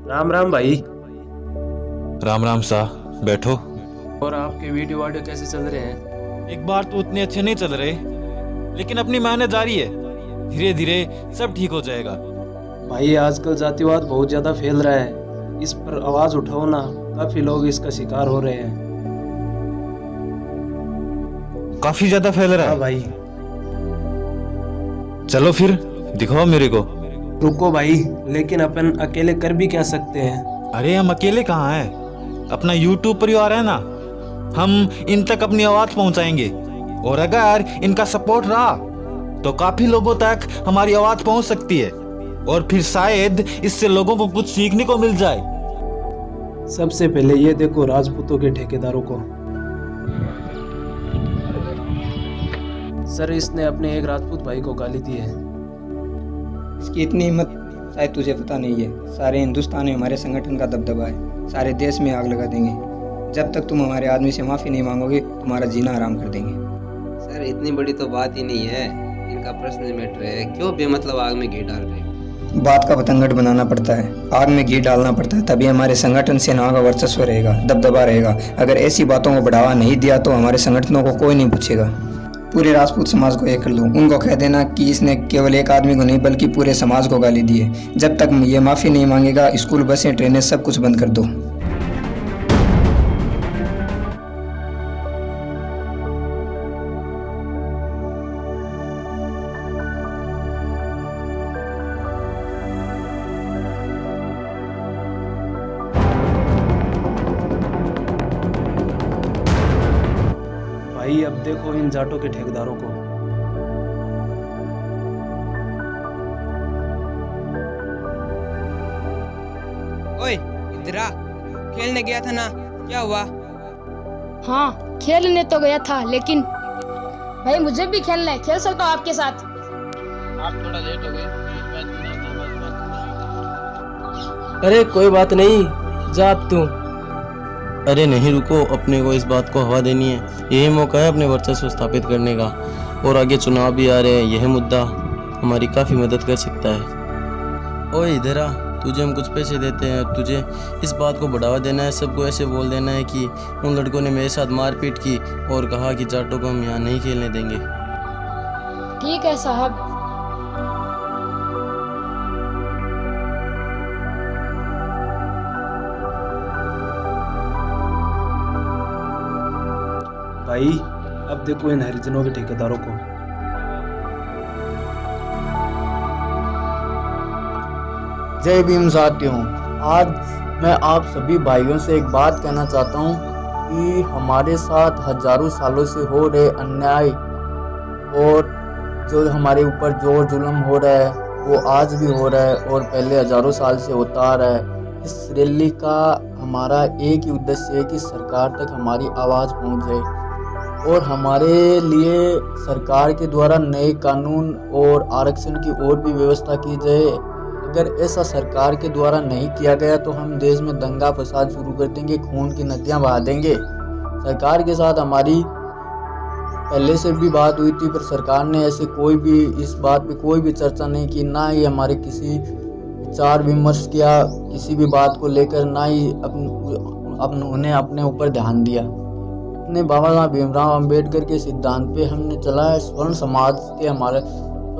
राम राम भाई। राम राम सा, बैठो। और आपके वीडियो वाडियो कैसे चल रहे हैं? एक बार तो उतने अच्छे नहीं चल रहे, लेकिन अपनी मेहनत जारी है। धीरे धीरे सब ठीक हो जाएगा। भाई आजकल जातिवाद बहुत ज्यादा फैल रहा है, इस पर आवाज उठाओ ना। काफी लोग इसका शिकार हो रहे हैं। काफी ज्यादा फैल रहा हाँ है। भाई। चलो फिर दिखाओ मेरे को। रुको भाई, लेकिन अपन अकेले कर भी क्या सकते हैं? अरे हम अकेले कहाँ हैं? अपना YouTube परिवार है ना, हम इन तक अपनी आवाज पहुंचाएंगे। और अगर इनका सपोर्ट रहा तो काफी लोगों तक हमारी आवाज पहुंच सकती है, और फिर शायद इससे लोगों को कुछ सीखने को मिल जाए। सबसे पहले ये देखो राजपूतों के ठेकेदारों को। सर, इसने अपने एक राजपूत भाई को गाली दी है। इसकी इतनी हिम्मत शायद तुझे पता नहीं है। सारे हिंदुस्तान में हमारे संगठन का दबदबा है। सारे देश में आग लगा देंगे। जब तक तुम हमारे आदमी से माफ़ी नहीं मांगोगे, तुम्हारा जीना आराम कर देंगे। सर, इतनी बड़ी तो बात ही नहीं है। इनका पर्सनल मैटर है। क्यों बेमतलब आग में घी डाल रहे हैं? बात का पतंगड़ बनाना पड़ता है, आग में घी डालना पड़ता है, तभी हमारे संगठन सेनाओं का वर्चस्व रहेगा, दबदबा रहेगा। अगर ऐसी बातों को बढ़ावा नहीं दिया तो हमारे संगठनों को कोई नहीं पूछेगा। पूरे राजपूत समाज को एक कर लो। उनको कह देना कि इसने केवल एक आदमी को नहीं बल्कि पूरे समाज को गाली दी है। जब तक ये माफ़ी नहीं मांगेगा, स्कूल, बसें, ट्रेनें सब कुछ बंद कर दो। भाई अब देखो इन जाटों के ठेकेदारों को। ओए इधर आ, खेलने गया था ना, क्या हुआ? हाँ, खेलने तो गया था, लेकिन भाई मुझे भी खेलना है। खेल सकता हूँ आपके साथ? आप थोड़ा लेट हो गए। अरे कोई बात नहीं, जा अब तू। अरे नहीं, रुको, अपने को इस बात को हवा देनी है। यही मौका है अपने वर्चस्व स्थापित करने का। और आगे चुनाव भी आ रहे हैं, यह मुद्दा हमारी काफ़ी मदद कर सकता है। ओए इधर आ, तुझे हम कुछ पैसे देते हैं और तुझे इस बात को बढ़ावा देना है। सबको ऐसे बोल देना है कि उन लड़कों ने मेरे साथ मारपीट की और कहा कि जाटों को हम यहाँ नहीं खेलने देंगे। ठीक है साहब। भाई अब देखो इन हरिजनों के ठेकेदारों को। जय भीम साथियों, आज मैं आप सभी भाइयों से एक बात कहना चाहता हूँ कि हमारे साथ हजारों सालों से हो रहे अन्याय और जो हमारे ऊपर जोर जुल्म हो रहा है वो आज भी हो रहा है और पहले हजारों साल से होता आ रहा है। इस रैली का हमारा एक ही उद्देश्य है कि सरकार तक हमारी आवाज़ पहुँच जाए और हमारे लिए सरकार के द्वारा नए कानून और आरक्षण की और भी व्यवस्था की जाए। अगर ऐसा सरकार के द्वारा नहीं किया गया तो हम देश में दंगा फसाद शुरू कर देंगे, खून की नदियां बहा देंगे। सरकार के साथ हमारी पहले से भी बात हुई थी, पर सरकार ने ऐसे कोई भी इस बात पे कोई भी चर्चा नहीं की, ना ही हमारे किसी विचार विमर्श किया किसी भी बात को लेकर, ना ही उन्हें अपने ऊपर ध्यान दिया। अपने बाबा साहब भीमराव अंबेडकर के सिद्धांत पे हमने चला है। स्वर्ण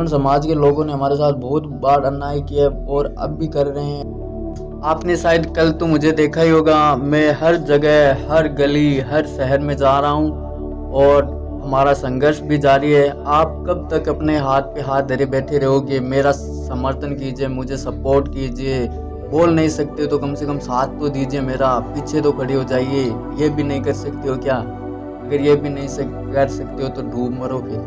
समाज के लोगों ने हमारे साथ बहुत बार अन्याय किया और अब भी कर रहे हैं। आपने शायद कल तो मुझे देखा ही होगा, मैं हर जगह, हर गली, हर शहर में जा रहा हूँ और हमारा संघर्ष भी जारी है। आप कब तक अपने हाथ पे हाथ धरे बैठे रहोगे? मेरा समर्थन कीजिए, मुझे सपोर्ट कीजिए। बोल नहीं सकते तो कम से कम साथ तो दीजिए मेरा, पीछे तो खड़े हो जाइए। ये भी नहीं कर सकते हो क्या? अगर ये भी नहीं कर सकते हो तो डूब मरो फिर।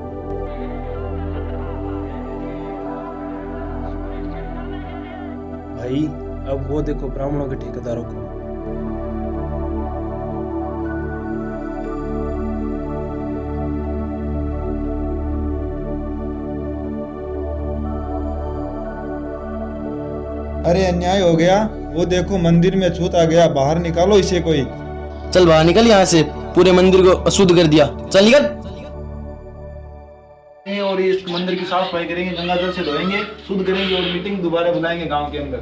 भाई अब वो देखो ब्राह्मणों के ठेकेदारों को। अरे अन्याय हो गया, वो देखो मंदिर में छूत आ गया, बाहर निकालो इसे कोई। चल बाहर निकल यहाँ से, पूरे मंदिर को अशुद्ध कर दिया। चल निकल। और इस मंदिर की साफ सफाई करेंगे, गंगा जल से धोएंगे, शुद्ध करेंगे और मीटिंग दोबारा बुलाएंगे गांव के अंदर।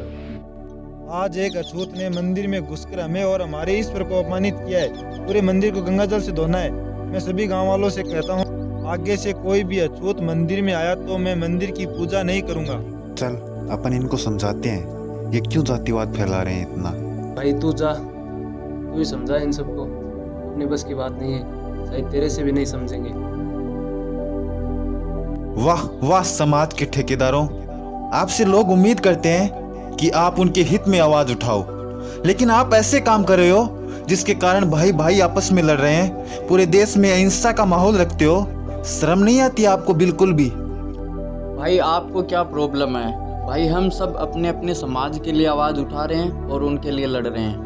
आज एक अछूत ने मंदिर में घुसकर हमें और हमारे ईश्वर को अपमानित किया है। पूरे मंदिर को गंगा जल से धोना है। मैं सभी गांव वालों से कहता हूँ, आगे से कोई भी अछूत मंदिर में आया तो मैं मंदिर की पूजा नहीं करूँगा। चल अपन इनको समझाते हैं, ये क्यों जातिवाद फैला रहे हैं इतना। भाई तू जा, तू ही समझा इन सबको, अपनी बस की बात नहीं है, शायद तेरे से भी नहीं समझेंगे। वाह वाह समाज के ठेकेदारों, आपसे लोग उम्मीद करते हैं कि आप उनके हित में आवाज उठाओ, लेकिन आप ऐसे काम कर रहे हो जिसके कारण भाई भाई आपस में लड़ रहे हैं, पूरे देश में अहिंसा का माहौल रखते हो। शर्म नहीं आती आपको बिल्कुल भी? भाई आपको क्या प्रॉब्लम है? भाई हम सब अपने अपने समाज के लिए आवाज़ उठा रहे हैं और उनके लिए लड़ रहे हैं।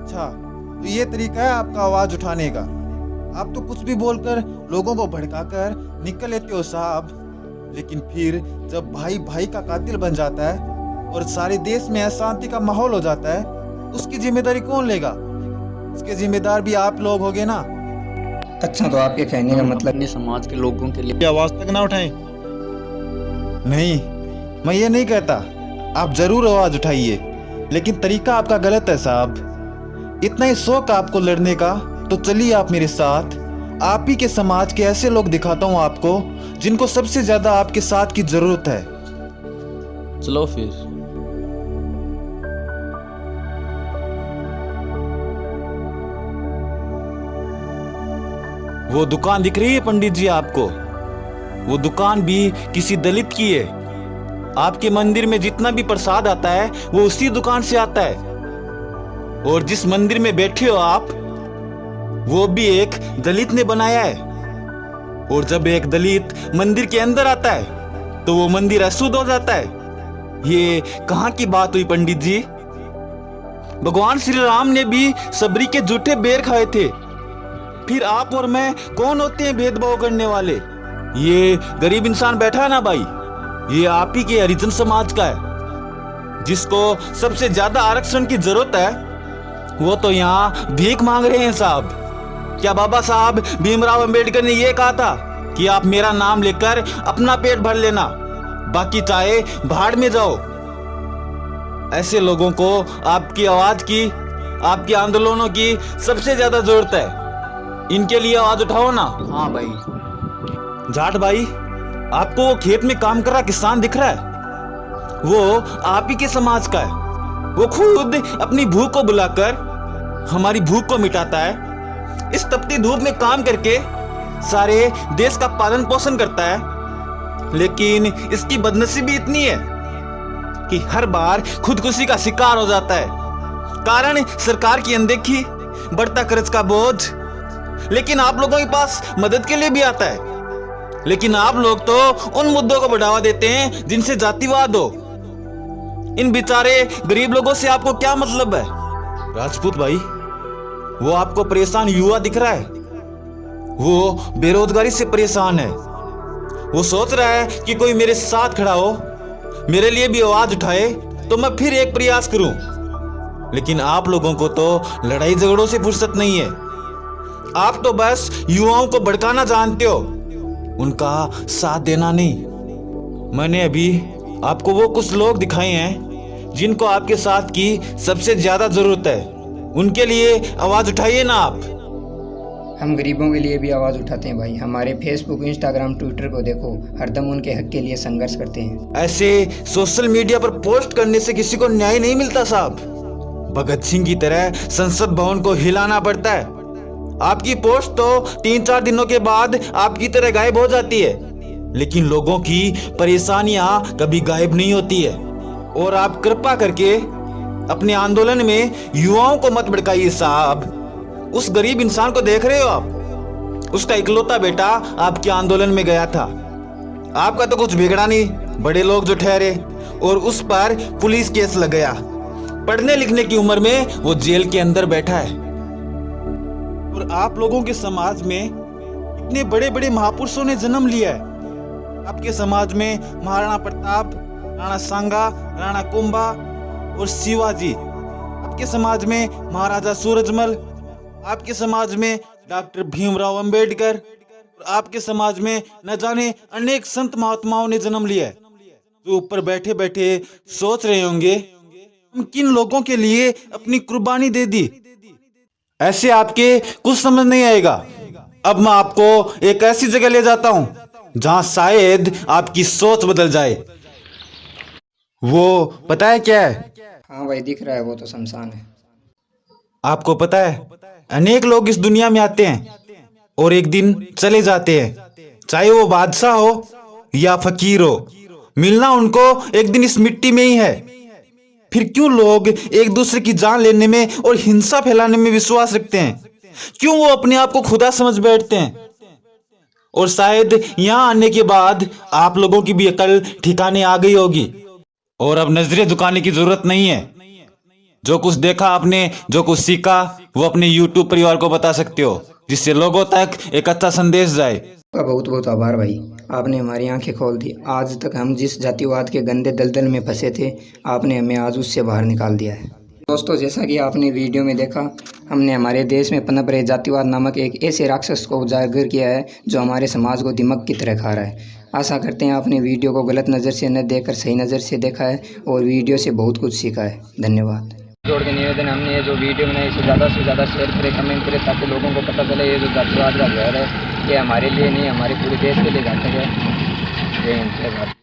अच्छा, तो ये तरीका है आपका आवाज उठाने का? आप तो कुछ भी बोलकर लोगों को भड़काकर निकल लेते हो साहब, लेकिन फिर जब भाई भाई का कातिल बन जाता है और सारे देश में अशांति का माहौल हो जाता है, उसकी जिम्मेदारी कौन लेगा? उसके जिम्मेदार भी आप लोग होगे ना। अच्छा, तो आपके कहने का मतलब अपने समाज के लोगों के लिए आवाज तक ना उठाएं। नहीं, मैं ये नहीं कहता, आप जरूर आवाज उठाइए, लेकिन तरीका आपका गलत है साहब। इतना ही शौक आपको लड़ने का, तो चलिए आप मेरे साथ। आप ही के समाज के ऐसे लोग दिखाता हूँ आपको जिनको सबसे ज्यादा आपके साथ की जरूरत है। चलो फिर। वो दुकान दिख रही है पंडित जी आपको? वो दुकान भी किसी दलित की है। आपके मंदिर में जितना भी प्रसाद आता है वो उसी दुकान से आता है, और जिस मंदिर में बैठे हो आप, वो भी एक दलित ने बनाया है। और जब एक दलित मंदिर के अंदर आता है तो वो मंदिर अशुद्ध हो जाता है। ये कहाँ की बात हुई पंडित जी? भगवान श्री राम ने भी सबरी के जूठे बेर खाए थे, फिर आप और मैं कौन होते हैं भेदभाव करने वाले? ये गरीब इंसान बैठा है ना भाई, ये आप ही के हरिजन समाज का है। जिसको सबसे ज्यादा आरक्षण की जरूरत है वो तो यहाँ भीख मांग रहे हैं साहब। क्या बाबा साहब भीमराव अंबेडकर ने ये कहा था कि आप मेरा नाम लेकर अपना पेट भर लेना, बाकी चाहे भाड़ में जाओ? ऐसे लोगों को आपकी आवाज की, आपके आंदोलनों की सबसे ज्यादा जरूरत है। इनके लिए आवाज उठाओ ना। हाँ भाई। जाट भाई, आपको वो खेत में काम कर रहा किसान दिख रहा है? वो आप ही के समाज का है। वो खुद अपनी भूख को बुलाकर हमारी भूख को मिटाता है। इस तपती धूप में काम करके सारे देश का पालन पोषण करता है, लेकिन इसकी बदनसीबी इतनी है कि हर बार खुदकुशी का शिकार हो जाता है। कारण सरकार की अनदेखी, बढ़ता कर्ज का बोझ। लेकिन आप लोगों के पास मदद के लिए भी आता है, लेकिन आप लोग तो उन मुद्दों को बढ़ावा देते हैं जिनसे जातिवाद हो। इन बेचारे गरीब लोगों से आपको क्या मतलब है? राजपूत भाई, वो आपको परेशान युवा दिख रहा है? वो बेरोजगारी से परेशान है। वो सोच रहा है कि कोई मेरे साथ खड़ा हो, मेरे लिए भी आवाज उठाए, तो मैं फिर एक प्रयास करूं। लेकिन आप लोगों को तो लड़ाई झगड़ों से फुर्सत नहीं है। आप तो बस युवाओं को भड़काना जानते हो, उनका साथ देना नहीं। मैंने अभी आपको वो कुछ लोग दिखाए हैं जिनको आपके साथ की सबसे ज्यादा जरूरत है। उनके लिए आवाज उठाइए ना आप। हम गरीबों के लिए भी आवाज़ उठाते हैं भाई। हमारे फेसबुक, इंस्टाग्राम, ट्विटर को देखो, हरदम उनके हक के लिए संघर्ष करते हैं। ऐसे सोशल मीडिया पर पोस्ट करने से किसी को न्याय नहीं मिलता साहब। भगत सिंह की तरह संसद भवन को हिलाना पड़ता है। आपकी पोस्ट तो 3-4 दिनों के बाद आपकी तरह गायब हो जाती है, लेकिन लोगों की परेशानियां कभी गायब नहीं होती है। और आप कृपा करके अपने आंदोलन में युवाओं को मत भड़काइए साहब। उस गरीब इंसान को देख रहे हो आप? उसका इकलौता बेटा आपके आंदोलन में गया था। आपका तो कुछ बिगड़ा नहीं, बड़े लोग जो ठहरे और उस पर पुलिस केस लग गया। पढ़ने लिखने की उम्र में वो जेल के अंदर बैठा है। और आप लोगों के समाज में इतने बड़े बड़े महापुरुषों ने जन्म लिया है। आपके समाज में महाराणा प्रताप, राणा सांगा, राणा कुंभा और शिवाजी। आपके समाज में महाराजा सूरजमल। आपके समाज में डॉक्टर भीमराव अंबेडकर। और आपके समाज में न जाने अनेक संत महात्माओं ने जन्म लिया है, जो ऊपर बैठे बैठे सोच रहे होंगे हम किन लोगों के लिए अपनी कुर्बानी दे दी, ऐसे आपके कुछ समझ नहीं आएगा। अब मैं आपको एक ऐसी जगह ले जाता हूं जहां शायद आपकी सोच बदल जाए। वो पता है क्या है? हाँ भाई दिख रहा है, वो तो शमशान है। आपको पता है अनेक लोग इस दुनिया में आते हैं और एक दिन चले जाते हैं, चाहे वो बादशाह हो या फकीर हो, मिलना उनको एक दिन इस मिट्टी में ही है। फिर क्यों लोग एक दूसरे की जान लेने में और हिंसा फैलाने में विश्वास रखते हैं? क्यों वो अपने आप को खुदा समझ बैठते हैं? और शायद यहां आने के बाद आप लोगों की भी अकल ठिकाने आ गई होगी और अब नजरें झुकाने की जरूरत नहीं है। जो कुछ देखा आपने, जो कुछ सीखा, वो अपने YouTube परिवार को बता सकते हो, जिससे लोगों तक एक अच्छा संदेश जाए। आपका बहुत बहुत आभार भाई, आपने हमारी आंखें खोल दी। आज तक हम जिस जातिवाद के गंदे दलदल में फंसे थे, आपने हमें आज उससे बाहर निकाल दिया है। दोस्तों, जैसा कि आपने वीडियो में देखा, हमने हमारे देश में पनप रहे जातिवाद नामक एक ऐसे राक्षस को उजागर किया है जो हमारे समाज को दिमक की तरह खा रहा है। आशा करते हैं आपने वीडियो को गलत नज़र से न देखकर सही नज़र से देखा है और वीडियो से बहुत कुछ सीखा है। धन्यवाद। जोड़ के निवेदन, हमने ये जो वीडियो बनाई इसे ज़्यादा से ज़्यादा शेयर करें, कमेंट करें, ताकि लोगों को पता चले ये जो जातिवाद का जहर है ये हमारे लिए नहीं, हमारे पूरे देश के लिए घातक है। जय हिंद, जय भारत।